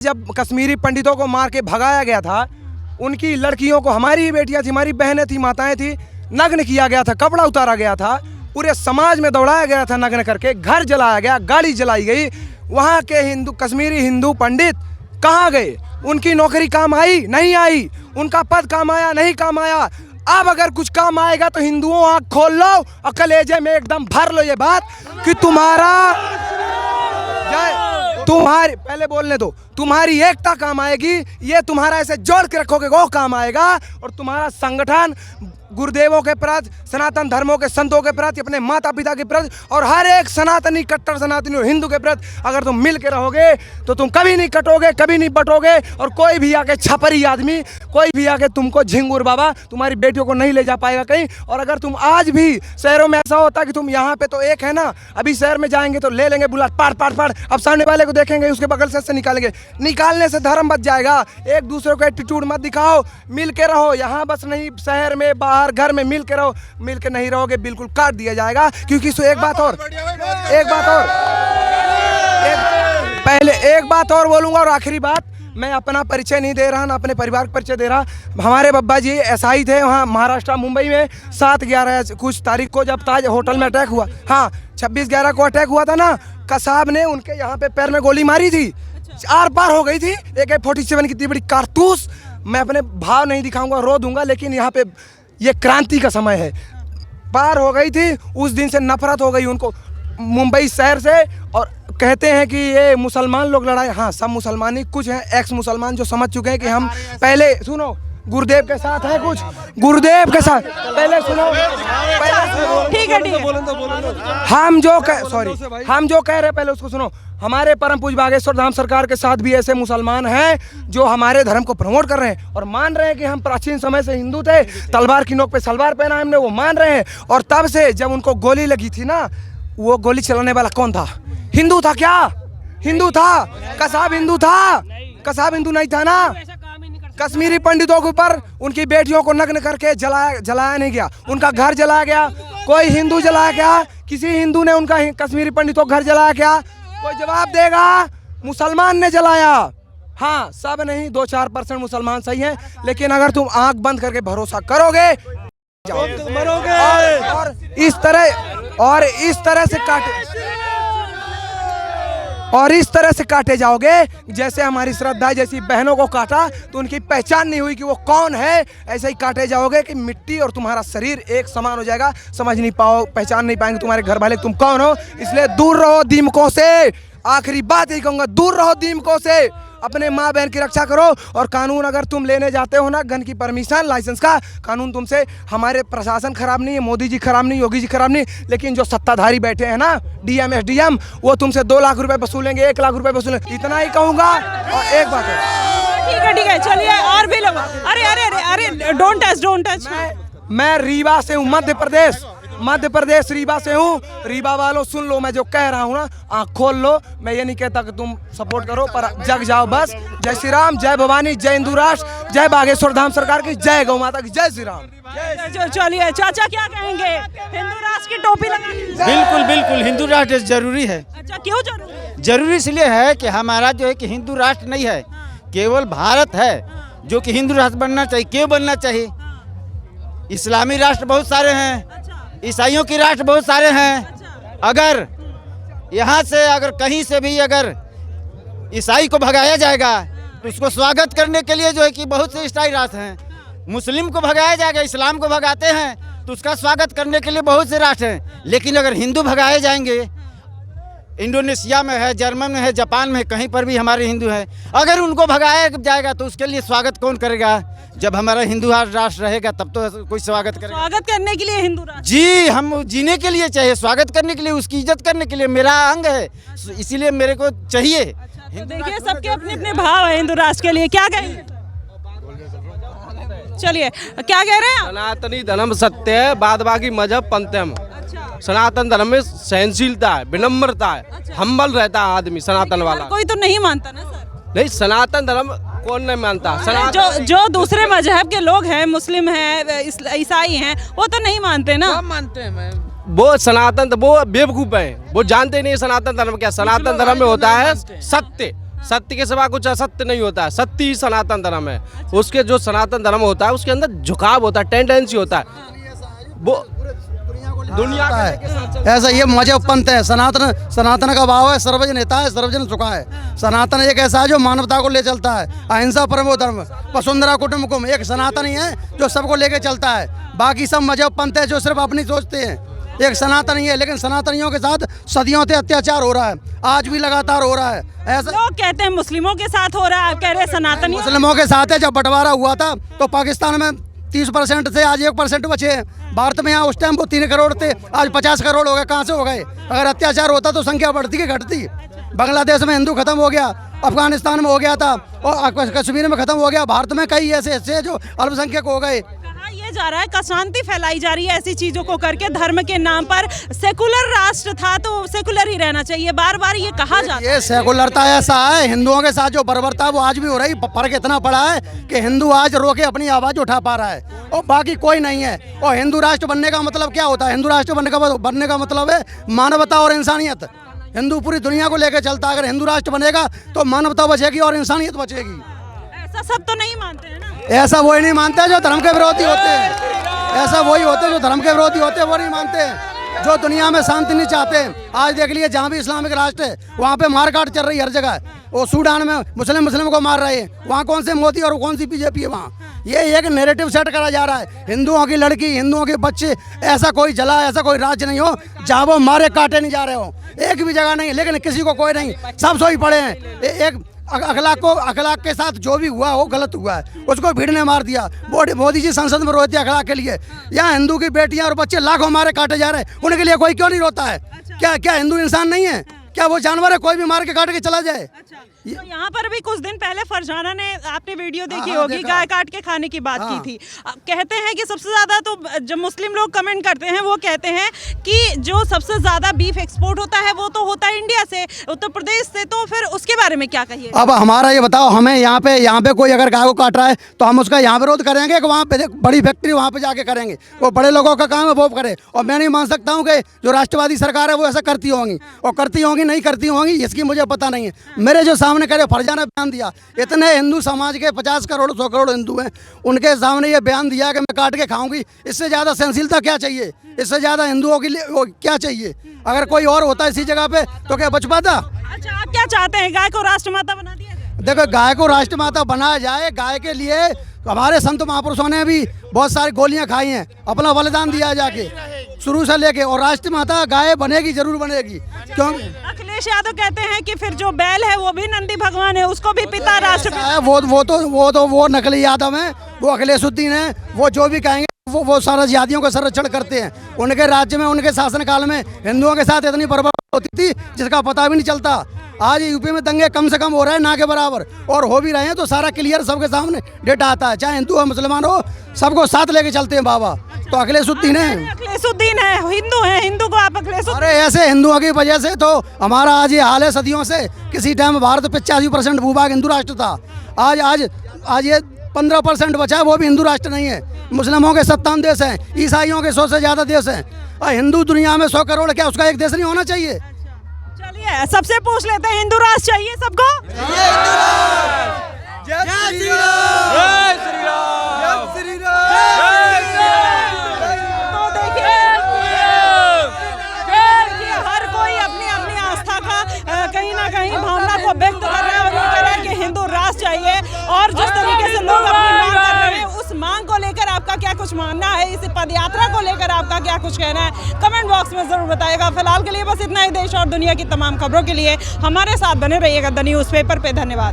जब कश्मीरी पंडितों को मार के भगाया गया था, उनकी लड़कियों को, हमारी ही बेटियां थी, हमारी बहनें थी, माताएं थी, नग्न किया गया था, कपड़ा उतारा गया था, पूरे समाज में दौड़ाया गया था नग्न करके, घर जलाया गया, गाड़ी जलाई गई। वहाँ के हिंदू, कश्मीरी हिंदू पंडित कहाँ गए? उनकी नौकरी काम आई? नहीं आई। उनका पद काम आया? नहीं काम आया। अब अगर कुछ काम आएगा तो हिंदुओं आँख खोल लो और कलेजे में एकदम भर लो ये बात कि तुम्हारी पहले बोलने दो, तुम्हारी एकता काम आएगी, ये तुम्हारा ऐसे जोड़ के रखोगे वो काम आएगा। और तुम्हारा संगठन गुरुदेवों के प्रति, सनातन धर्मों के संतों के प्रति, अपने माता पिता के प्रति और हर एक सनातनी, कट्टर सनातनी और हिंदू के प्रति अगर तुम मिल के रहोगे तो तुम कभी नहीं कटोगे, कभी नहीं बटोगे। और कोई भी आके छपरी आदमी, कोई भी आके तुमको झिंगुर बाबा तुम्हारी बेटियों को नहीं ले जा पाएगा कहीं। और अगर तुम आज भी शहरों में ऐसा होता कि तुम यहाँ पे तो एक है ना, अभी शहर में जाएंगे तो ले लेंगे बुलेट, पाड़ पाड़ पाड़, अब सामने वाले को देखेंगे उसके बगल से निकालेंगे। निकालने से धर्म बच जाएगा। एक दूसरे को एटीट्यूड मत दिखाओ, मिल के रहो। यहाँ बस नहीं, शहर में, बाहर, घर में मिल के रहो। मिल के नहीं रहोगे बिल्कुल काट दिया जाएगा। क्योंकि एक बात और बोलूंगा और आखिरी बात, मैं अपना परिचय नहीं दे रहा ना अपने परिवार का परिचय दे रहा। हमारे बब्बा जी एसआई थे वहाँ महाराष्ट्र मुंबई में 7/11 कुछ तारीख को जब ताज होटल में अटैक हुआ, हाँ 26/11 को अटैक हुआ था ना, कसाब ने उनके यहाँ पे पैर में गोली मारी थी, आर पार हो गई थी। AK-47 की इतनी बड़ी कारतूस, मैं अपने भाव नहीं दिखाऊंगा, रो दूंगा, लेकिन यहाँ पे ये क्रांति का समय है, पार हो गई थी। उस दिन से नफरत हो गई उनको मुंबई शहर से। और कहते हैं कि ये मुसलमान लोग लड़ाई, हाँ सब मुसलमान ही, कुछ हैं एक्स मुसलमान जो समझ चुके हैं कि हम पहले, सुनो, गुरुदेव के साथ है, कुछ गुरुदेव के साथ पहले सुनो, ठीक है। हम जो कह रहे पहले उसको सुनो। हमारे परम पूज्य बागेश्वर धाम सरकार के साथ भी ऐसे मुसलमान हैं जो हमारे धर्म को प्रमोट कर रहे हैं और मान रहे हैं कि हम प्राचीन समय से हिंदू थे, तलवार की नोक पे सलवार पहना हमने, वो मान रहे हैं। और तब से जब उनको गोली लगी थी ना, वो गोली चलाने वाला कौन था? हिंदू था क्या? हिंदू था? कसाब हिंदू था? कसाब हिंदू नहीं था ना। कश्मीरी पंडितों के ऊपर उनकी बेटियों को नग्न करके जलाया नहीं गया, उनका घर जलाया गया। कोई हिंदू जलाया क्या? किसी हिंदू ने उनका कश्मीरी पंडितों का घर जलाया क्या? कोई जवाब देगा? मुसलमान ने जलाया। हाँ सब नहीं, 2-4% मुसलमान सही हैं, लेकिन अगर तुम आंख बंद करके भरोसा करोगे मरोगे। और इस तरह से काटे जाओगे जैसे हमारी श्रद्धा जैसी बहनों को काटा तो उनकी पहचान नहीं हुई कि वो कौन है, ऐसे ही काटे जाओगे कि मिट्टी और तुम्हारा शरीर एक समान हो जाएगा। समझ नहीं पाओ, पहचान नहीं पाएंगे तुम्हारे घर वाले तुम कौन हो। इसलिए दूर रहो दीमकों से। आखिरी बात यही कहूँगा, दूर रहो दीमकों से, अपने माँ बहन की रक्षा करो। और कानून अगर तुम लेने जाते हो ना, गन की परमिशन, लाइसेंस का कानून तुमसे, हमारे प्रशासन खराब नहीं है, मोदी जी खराब नहीं, योगी जी खराब नहीं, लेकिन जो सत्ताधारी बैठे हैं ना, DM SDM, वो तुमसे 2 लाख रुपए वसूलेंगे, 1 लाख रुपए वसूलेंगे। इतना ही कहूँगा। और एक बात है, ठीक है, चलिए और भी लोग। अरे डोंट टच। मैं रीवा से हूँ, मध्य प्रदेश रीवा से हूँ। रीवा वालों सुन लो, मैं जो कह रहा हूँ ना, आँख खोल लो। मैं ये नहीं कहता कि तुम सपोर्ट करो, पर जग जाओ बस। जय श्री राम, जय भवानी, जय हिंदू राष्ट्र, जय बागेश्वर धाम सरकार की, जय गौ माता की, जय श्री राम। चलिए चाचा क्या कहेंगे? हिंदू राष्ट्र की टोपी लगा। बिल्कुल हिंदू राष्ट्र जरूरी है। अच्छा, क्यों जरूरी? जरूरी इसलिए है कि हमारा जो है कि हिंदू राष्ट्र नहीं है, केवल भारत है जो कि हिंदू राष्ट्र बनना चाहिए। क्यों बनना चाहिए? इस्लामी राष्ट्र बहुत सारे हैं, ईसाइयों के राष्ट्र बहुत सारे हैं। अगर यहाँ से अगर कहीं से भी अगर ईसाई को भगाया जाएगा तो उसको स्वागत करने के लिए जो है कि बहुत से ईसाई राष्ट्र हैं। मुस्लिम को भगाया जाएगा, इस्लाम को भगाते हैं तो उसका स्वागत करने के लिए बहुत से राष्ट्र हैं। लेकिन अगर हिंदू भगाए जाएंगे, इंडोनेशिया में है, जर्मन में है, जापान में है, कहीं पर भी हमारे हिंदू हैं, अगर उनको भगाया जाएगा तो उसके लिए स्वागत कौन करेगा? जब हमारा हिंदू राष्ट्र रहेगा तब तो कोई स्वागत करेगा। स्वागत करने के लिए हिंदू राष्ट्र, जी, हम जीने के लिए चाहिए, स्वागत करने के लिए, उसकी इज्जत करने के लिए। मेरा अंग है, इसीलिए मेरे को चाहिए। तो देखिए सबके अपने अपने भाव है हिंदू राष्ट्र के लिए। क्या कहेंगे? चलिए क्या कह रहे हैं? सनातनी धर्म सत्य है, बाद बाकी मजहब पंथम। सनातन धर्म में सहनशीलता है, विनम्रता है, हम्बल रहता है आदमी सनातन वाला। कोई तो नहीं मानता ना सर? नहीं, सनातन धर्म कौन नहीं मानता? जो दूसरे मजहब के लोग हैं, मुस्लिम हैं, ईसाई हैं, वो तो नहीं मानते ना। सब मानते हैं। वो सनातन, वो बेवकूफ है, वो जानते नहीं सनातन धर्म क्या। सनातन धर्म में होता है सत्य, सत्य के सिवा कुछ असत्य नहीं होता है, सत्य ही सनातन धर्म है। उसके जो सनातन धर्म होता है उसके अंदर झुकाव होता है, टेंडेंसी होता है वो दुनिया होता है। ऐसा ये मजहब पंथ है। सनातन का भाव है सर्वजन हिता है सर्वजन सुखा है। सनातन एक ऐसा है जो मानवता को ले चलता है। अहिंसा परमो धर्म वसुंधरा कुटुंबकम, एक सनातन ही है जो सबको लेके चलता है। बाकी सब मजहब पंथ है जो सिर्फ अपनी सोचते हैं। एक सनातन ही है, लेकिन सनातनियों के साथ सदियों से अत्याचार हो रहा है, आज भी लगातार हो रहा है। ऐसा लोग कहते हैं मुस्लिमों के साथ हो रहा है, आप कह रहे हैं सनातनी। मुस्लिमों के साथ है। जब बंटवारा हुआ था तो पाकिस्तान में 30% से आज 1% बचे हैं। भारत में यहाँ उस टाइम वो 3 करोड़ थे, आज 50 करोड़ हो गए। कहाँ से हो गए? अगर अत्याचार होता तो संख्या बढ़ती कि घटती? बांग्लादेश में हिंदू खत्म हो गया, अफगानिस्तान में हो गया था, और कश्मीर में खत्म हो गया। भारत में कई ऐसे हिस्से जो अल्पसंख्यक हो गए। ये जा रहा है अशांति फैलाई जा रही है ऐसी चीजों को करके। धर्म के नाम पर सेकुलर राष्ट्र था तो सेकुलर ही रहना चाहिए, बार बार ये कहा जाता है। ये सेकुलरता ऐसा है, हिंदुओं के साथ जो बर्बरता है वो आज भी हो रही। फर्क इतना पड़ा है कि हिंदू आज रोके अपनी आवाज उठा पा रहा है और बाकी कोई नहीं है। और हिंदू राष्ट्र बनने का मतलब क्या होता है? हिंदू राष्ट्र बनने का मतलब है मानवता और इंसानियत। हिंदू पूरी दुनिया को लेकर चलता है। अगर हिंदू राष्ट्र बनेगा तो मानवता बचेगी और इंसानियत बचेगी। ऐसा सब तो नहीं मानते हैं ना। ऐसा वही नहीं मानते जो धर्म के विरोधी होते हैं। ऐसा वही होते हैं जो धर्म के विरोधी होते हैं, वो नहीं मानते हैं। जो दुनिया में शांति नहीं चाहते। आज देख लिए जहाँ भी इस्लामिक राष्ट्र है वहाँ पे मारकाट चल रही है हर जगह। वो सूडान में मुस्लिम को मार रहे हैं, वहाँ कौन से मोदी और कौन सी बीजेपी है वहाँ। ये एक नैरेटिव सेट करा जा रहा है। हिंदुओं की लड़की, हिंदुओं के बच्चे, ऐसा कोई जला, ऐसा कोई राज्य नहीं हो जहाँ वो मारे काटे नहीं जा रहे हो। एक भी जगह नहीं, लेकिन किसी को कोई नहीं, सब सोई पड़े हैं। एक अखलाक के साथ जो भी हुआ वो गलत हुआ है, उसको भीड़ ने मार दिया। मोदी जी संसद में रोते अखलाक के लिए। यहाँ हिंदू की बेटियां और बच्चे लाखों मारे काटे जा रहे हैं, उनके लिए कोई क्यों नहीं रोता है? क्या हिंदू इंसान नहीं है? क्या वो जानवर है? कोई भी मार के काट के चला जाए। तो यहाँ पर भी कुछ दिन पहले फरजाना ने, आपने वीडियो देखी हाँ, होगी, देखा। गाय काट के खाने की बात की थी। कहते हैं कि सबसे ज्यादा तो जब मुस्लिम लोग कमेंट करते हैं वो कहते हैं कि जो सबसे ज्यादा बीफ एक्सपोर्ट होता है वो तो होता है इंडिया से, उत्तर प्रदेश से। तो फिर उसके बारे में क्या कहिए? अब हमारा ये बताओ, हमें यहाँ पे कोई अगर गाय को काट रहा है तो हम उसका यहाँ विरोध करेंगे कि वहाँ पे बड़ी फैक्ट्री वहाँ पे जाके करेंगे? वो बड़े लोगों का काम है, वो करे। और मैं नहीं मान सकता हूँ कि जो राष्ट्रवादी सरकार है वो ऐसा करती होंगी, और करती होंगी नहीं करती होंगी इसकी मुझे पता नहीं है। मेरे जो सामने करे फरजाना बयान दिया, इतने हिंदू समाज के 50 करोड़ 100 करोड़ हिंदू हैं, उनके सामने ये बयान दिया कि मैं काट के खाऊंगी। इससे ज़्यादा सहनशीलता क्या चाहिए? इससे ज़्यादा हिंदुओं के लिए क्या चाहिए? अगर कोई और होता इसी जगह पे तो क्या बच पाता? अच्छा, आप क्या चाहते हैं? गाय को राष्ट्रमाता बना दिया जाए? देखो, गाय को राष्ट्रमाता बनाया जाए। गाय के लिए हमारे संत महापुरुषों ने भी बहुत सारी गोलियां खाई हैं, अपना बलिदान दिया जाके शुरू से लेके। और राष्ट्रमाता गाय बनेगी, जरूर बनेगी। क्यों? अखिलेश यादव कहते हैं कि फिर जो बैल है वो भी नंदी भगवान है, उसको भी पिता राष्ट्र। वो नकली यादव हैं, वो अखिलेशुद्दीन है। वो जो भी कहेंगे वो सारा जिहादियों का संरक्षण करते हैं। उनके राज्य में, उनके शासनकाल में हिंदुओं के साथ इतनी बर्बादी होती थी जिसका पता भी नहीं चलता। आज यूपी में दंगे कम से कम हो रहे हैं ना के बराबर, और हो भी रहे हैं तो सारा क्लियर सबके सामने डेटा आता है। चाहे हिंदू हो मुसलमान हो, सबको साथ लेके चलते हैं बाबा। तो अखिलेशुद्दीन है, अखिलेशुद्दीन है, हिंदू है, हिंदू को आप अखिलेशुद्दीन। अरे ऐसे हिंदुओं की वजह से तो हमारा आज ये हाल है सदियों से। किसी टाइम भारत 85% भूभाग हिंदू राष्ट्र था। आज ये 15% बचा है, वो भी हिंदू राष्ट्र नहीं है। मुस्लिमों के 57 देश हैं, ईसाइयों के 100 से ज़्यादा देश हैं, और हिंदू दुनिया में 100 करोड़, क्या उसका एक देश नहीं होना चाहिए? चलिए सबसे पूछ लेते हैं, हिंदू राष्ट्र चाहिए सबको? तो देखिए हर कोई अपनी अपनी आस्था का कहीं ना कहीं भावना को व्यक्त कर रहा है और ये कह रहा है कि हिंदू राष्ट्र चाहिए। और जिस तरीके से लोग अपनी मांग कर रहे हैं, उस मांग को लेकर आपका क्या कुछ मानना है? इस पदयात्रा को लेकर आपका क्या कुछ कहना है? कमेंट बॉक्स में जरूर बताइएगा। फिलहाल के लिए बस इतना ही। देश और दुनिया की तमाम खबरों के लिए हमारे साथ बने रहिएगा द न्यूज़पेपर पे। धन्यवाद।